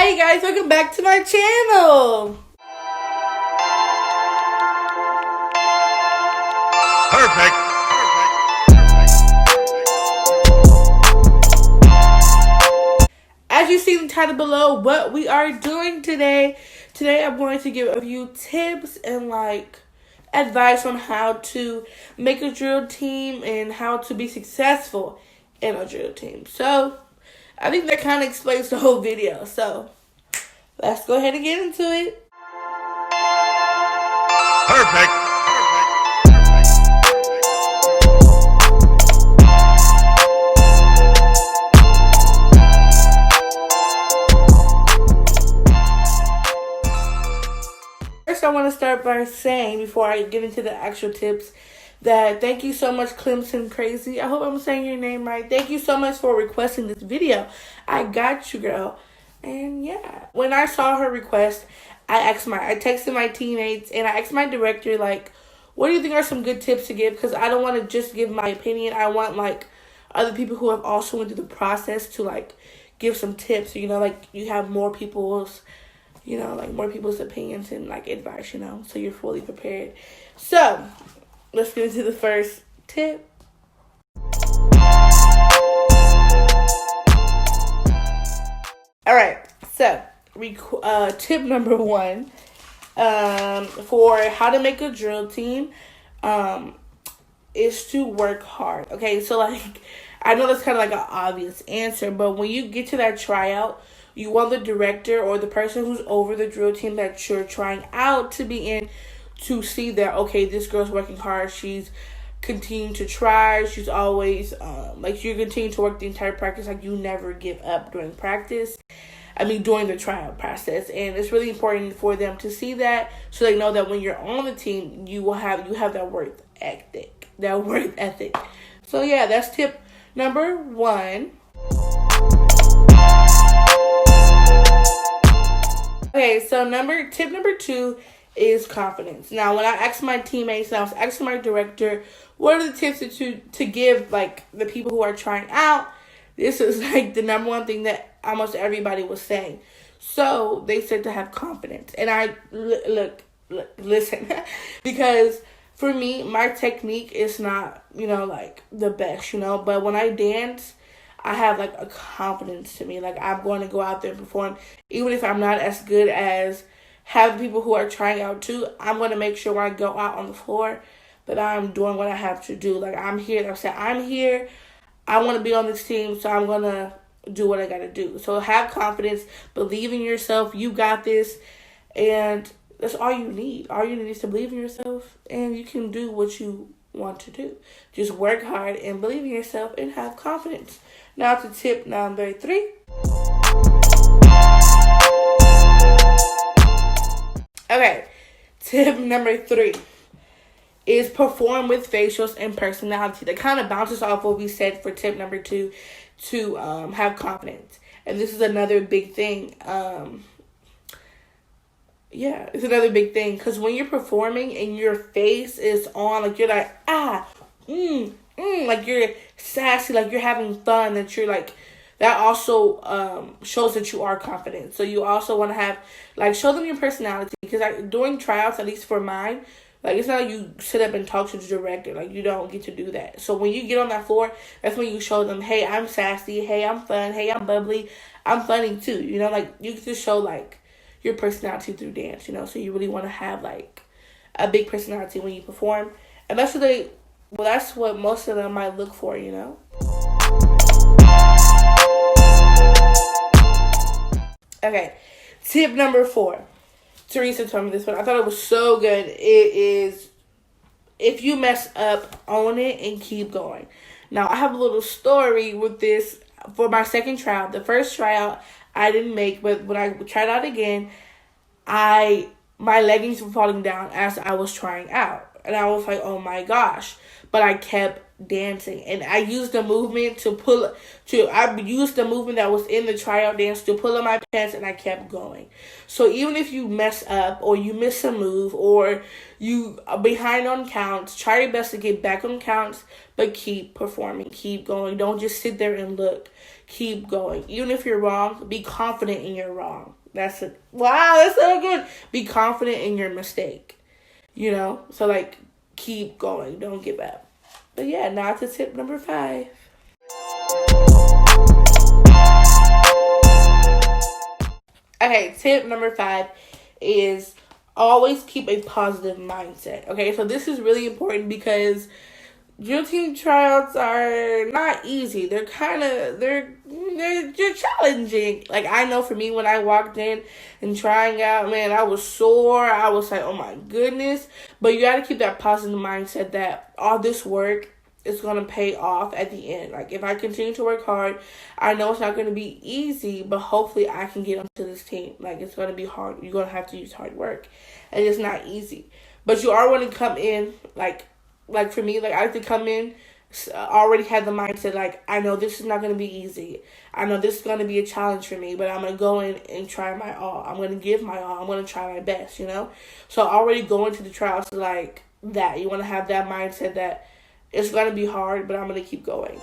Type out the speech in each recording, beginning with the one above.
Hey guys, welcome back to my channel. Perfect. As you see in the title below, what we are doing today. Today I'm going to give a few tips and advice on how to make a drill team and how to be successful in a drill team. So I think that kind of explains the whole video. So let's go ahead and get into it. Perfect. First, I want to start by saying, before I get into the actual tips, that thank you so much, Clemson Crazy. I hope I'm saying your name right. Thank you so much for requesting this video. I got you, girl. And yeah, when I saw her request, I texted my teammates and I asked my director, what do you think are some good tips to give? Because I don't want to just give my opinion. I want other people who have also went through the process to give some tips. You have more people's, more people's opinions and advice, so you're fully prepared. So let's get into the first tip. All right, so tip number one for how to make a drill team is to work hard. Okay, so I know that's kind of an obvious answer, but when you get to that tryout, you want the director or the person who's over the drill team that you're trying out to be in to see that, okay, this girl's working hard. She's continuing to try. She's always, you continue to work the entire practice. You never give up during practice. During the tryout process. And it's really important for them to see that so they know that when you're on the team, you have that work ethic. So yeah, that's tip number one. Okay, so tip number two is confidence. Now, when I asked my teammates, and I was asking my director, what are the tips to give the people who are trying out? This is the number one thing that almost everybody was saying. So they said to have confidence. And I listen, because for me, my technique is not, the best, but when I dance, I have a confidence to me. I'm going to go out there and perform. Even if I'm not as good as have people who are trying out too, I'm going to make sure when I go out on the floor that I'm doing what I have to do. I'm here. I'm here. I want to be on this team, so I'm going to do what I got to do. So have confidence, believe in yourself. You got this, and that's all you need. All you need is to believe in yourself, and you can do what you want to do. Just work hard and believe in yourself and have confidence. Now to tip number three. Okay, tip number three is perform with facials and personality. That kind of bounces off what we said for tip number two, to have confidence. And this is another big thing. It's another big thing. Because when you're performing and your face is on, you're you're sassy, you're having fun, that you're that also shows that you are confident. So you also want to have, show them your personality. Because during tryouts, at least for mine, it's not you sit up and talk to the director. You don't get to do that. So when you get on that floor, that's when you show them, hey, I'm sassy. Hey, I'm fun. Hey, I'm bubbly. I'm funny too. You get to show, your personality through dance, So you really want to have, a big personality when you perform. And that's what most of them might look for, Okay, tip number four. Teresa told me this one. I thought it was so good. It is, if you mess up, own it and keep going. Now, I have a little story with this for my second tryout. The first tryout I didn't make, but when I tried out again, my leggings were falling down as I was trying out. And I was like, oh my gosh. But I kept dancing. And I used the movement I used the movement that was in the tryout dance to pull up my pants, and I kept going. So even if you mess up or you miss a move or you are behind on counts, try your best to get back on counts, but keep performing, keep going. Don't just sit there and look. keep going. Even if you're wrong, be confident in your wrong. That's it. Wow, that's so good. Be confident in your mistake. You know? So, like, keep going. Don't give up. But yeah, now to tip number 5. Okay, tip number 5 is always keep a positive mindset. Okay, so this is really important because drill team tryouts are not easy. They're challenging. Like, I know for me, when I walked in and trying out, man, I was sore. I was like, oh my goodness. But you got to keep that positive mindset that all this work is going to pay off at the end. Like, if I continue to work hard, I know it's not going to be easy, but hopefully I can get onto this team. Like, it's going to be hard. You're going to have to use hard work. And it's not easy. But you are going to come in, like for me, like, I like to come in, already have the mindset, like, I know this is not going to be easy. I know this is going to be a challenge for me, but I'm going to go in and try my all. I'm going to give my all. I'm going to try my best, you know? So already going to the tryouts like that. You want to have that mindset that it's going to be hard, but I'm going to keep going.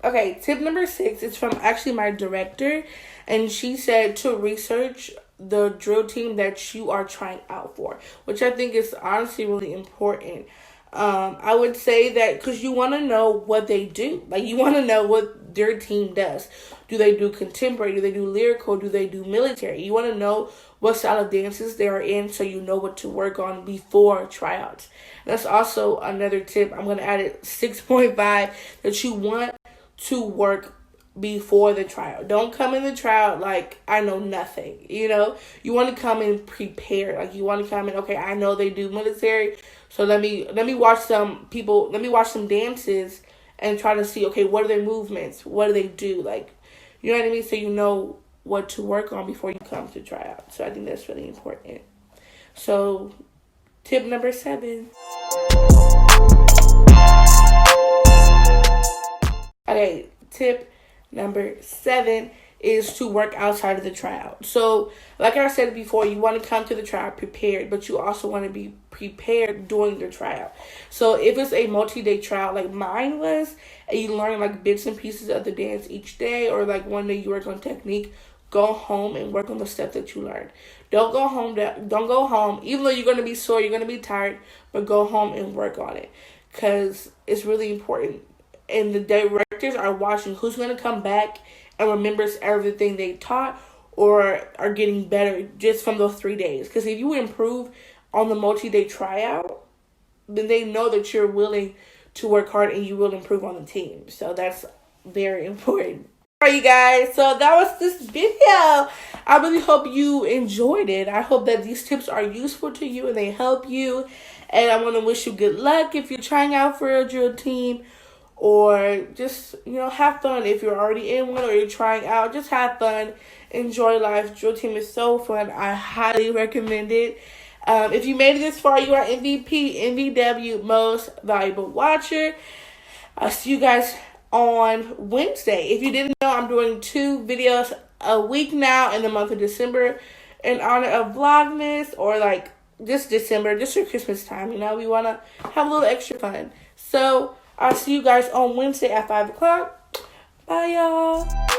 Okay, tip number 6 is from actually my director, and she said to research the drill team that you are trying out for, which I think is honestly really important. I would say that because you want to know what they do. Like, you want to know what their team does. Do they do contemporary? Do they do lyrical? Do they do military? You want to know what style of dances they are in so you know what to work on before tryouts. That's also another tip. I'm going to add it 6.5 that you want to work before the tryout. Don't come in the tryout like I know nothing, you know? You want to come in prepared. Like, you want to come in, okay, I know they do military, so let me watch some people, let me watch some dances and try to see, okay, what are their movements? What do they do? Like, you know what I mean? So you know what to work on before you come to tryout. So I think that's really important. So tip number 7. Okay, tip number 7 is to work outside of the tryout. So, like I said before, you want to come to the tryout prepared, but you also want to be prepared during the tryout. So, if it's a multi-day tryout like mine was, and you learn like bits and pieces of the dance each day, or like one day you work on technique, go home and work on the stuff that you learned. Don't go home, even though you're going to be sore, you're going to be tired, but go home and work on it, because it's really important. And the directors are watching who's going to come back and remembers everything they taught or are getting better just from those 3 days. Because if you improve on the multi-day tryout, then they know that you're willing to work hard and you will improve on the team. So that's very important. Alright, you guys, so that was this video. I really hope you enjoyed it. I hope that these tips are useful to you and they help you. And I want to wish you good luck if you're trying out for a drill team. Or just, you know, have fun. If you're already in one or you're trying out, just have fun. Enjoy life. Drill team is so fun. I highly recommend it. If you made it this far, you are MVP, MVW, Most Valuable Watcher. I'll see you guys on Wednesday. If you didn't know, I'm doing 2 videos a week now in the month of December in honor of Vlogmas, or like just December, just for Christmas time. You know, we want to have a little extra fun. So I'll see you guys on Wednesday at 5 o'clock. Bye, y'all.